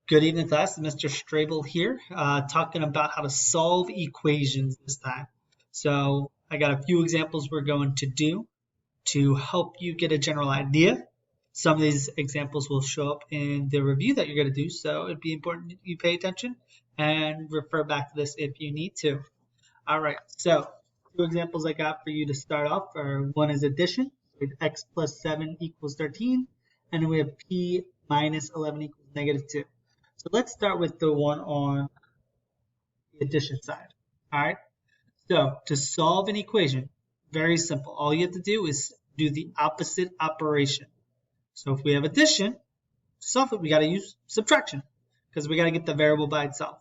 Good evening, class. Mr. Strabel here, talking about how to solve equations this time. So I got a few examples we're going to do to help you get a general idea. Some of these examples will show up in the review that you're going to do, so it'd be important you pay attention and refer back to this if you need to. All right, so two examples I got for you to start off are one is addition with x plus 7 equals 13, and then we have p minus 11 equals negative 2. So let's start with the one on the addition side. All right. So to solve an equation, very simple. All you have to do is do the opposite operation. So if we have addition, to solve it, we got to use subtraction because we got to get the variable by itself.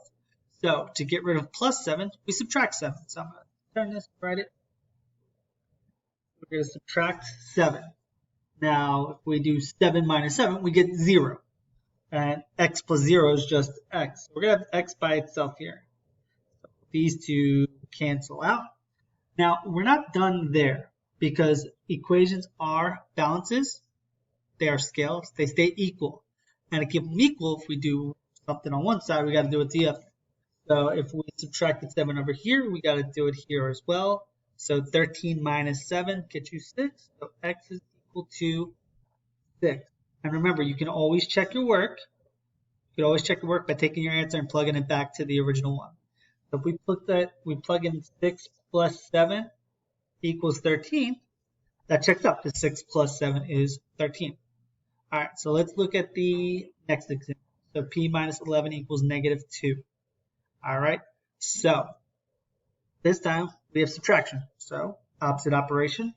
So to get rid of plus 7, we subtract 7. So I'm going to turn this, write it. We're going to subtract 7. Now, if we do 7 minus 7, we get 0. And x plus 0 is just x. We're going to have x by itself here. So these two cancel out. Now, we're not done there because equations are balances. They are scales. They stay equal. And to keep them equal, if we do something on one side, we got to do it the other. So if we subtract the 7 over here, we got to do it here as well. So 13 minus 7 gets you 6. So x is equal to 6. And remember, you can always check your work. You can always check your work by taking your answer and plugging it back to the original one. So if we plug in 6 plus 7 equals 13, that checks out because 6 plus 7 is 13. All right, so let's look at the next example. So p minus 11 equals negative 2. All right, so this time we have subtraction. So opposite operation,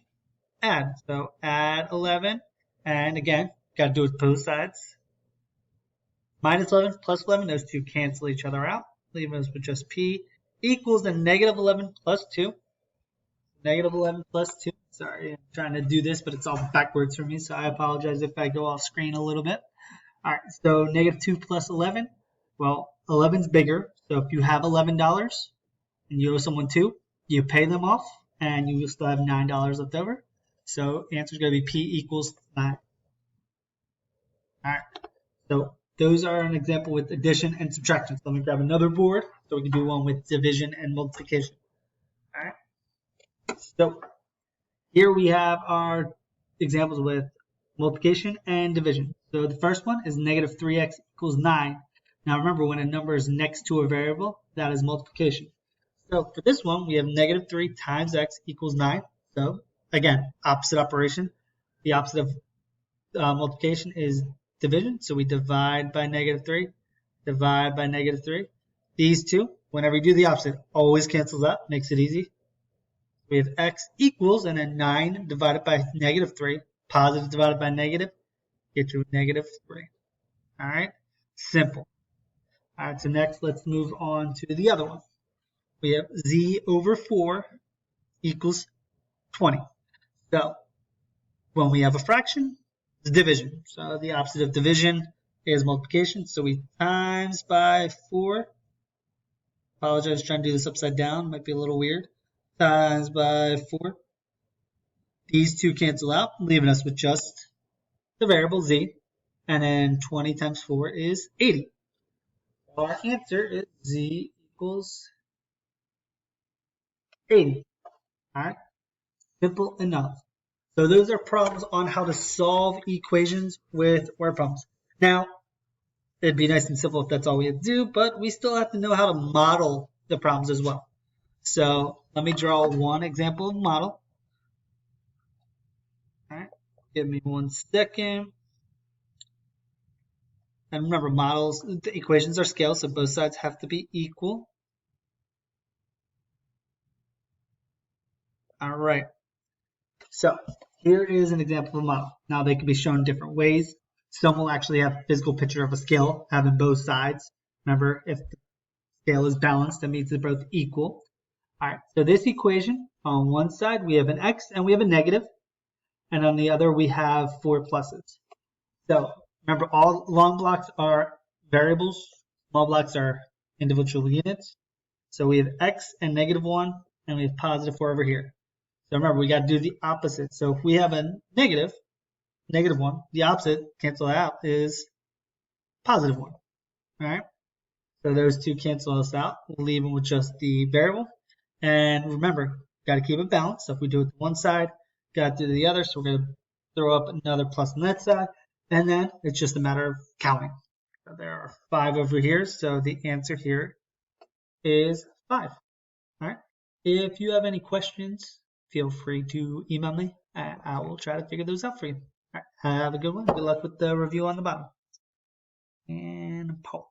add. So add 11, and again, got to do it both sides. Minus 11 plus 11, those two cancel each other out, leaving us with just p equals the negative 11 plus 2. Negative 11 plus 2. Sorry, I'm trying to do this, but it's all backwards for me, so I apologize if I go off screen a little bit. All right, so negative 2 plus 11. Well, 11's bigger, so if you have $11 and you owe someone 2, you pay them off, and you will still have $9 left over. So the answer is going to be p equals 9. All right, so those are an example with addition and subtraction. So let me grab another board so we can do one with division and multiplication. All right, so here we have our examples with multiplication and division. So the first one is negative 3x equals 9. Now remember, when a number is next to a variable, that is multiplication. So for this one, we have negative 3 times x equals 9. So again, opposite operation. The opposite of multiplication is division. So we divide by negative 3, divide by negative 3. These two, whenever you do the opposite, always cancels out, makes it easy. We have x equals, and then 9 divided by negative 3, positive divided by negative, get you negative 3. All right, simple. All right, so next let's move on to the other one. We have z over 4 equals 20. So when we have a fraction, it's division. So the opposite of division is multiplication. So we times by 4. Apologize, trying to do this upside down. Might be a little weird. Times by 4. These two cancel out, leaving us with just the variable z. And then 20 times 4 is 80. Our answer is z equals 80. All right, simple enough. So those are problems on how to solve equations with word problems. Now, it'd be nice and simple if that's all we had to do, but we still have to know how to model the problems as well. So let me draw one example of model. All right, give me 1 second. And remember, models, the equations are scales, so both sides have to be equal. All right. So here is an example of a model. Now they can be shown different ways. Some will actually have a physical picture of a scale having both sides. Remember, if the scale is balanced, that means they're both equal. All right, so this equation, on one side we have an x and we have a negative, and on the other we have 4 pluses. So remember, all long blocks are variables, small blocks are individual units. So we have x and negative 1, and we have positive 4 over here. So remember, we got to do the opposite. So if we have a negative 1, the opposite, cancel out, is positive 1. All right. So those two cancel us out. We'll leave them with just the variable. And remember, got to keep it balanced. So if we do it to one side, got to do the other. So we're going to throw up another plus on that side. And then it's just a matter of counting. So there are 5 over here. So the answer here is 5. All right. If you have any questions, feel free to email me. I will try to figure those out for you. All right. Have a good one. Good luck with the review on the bottom. And pause.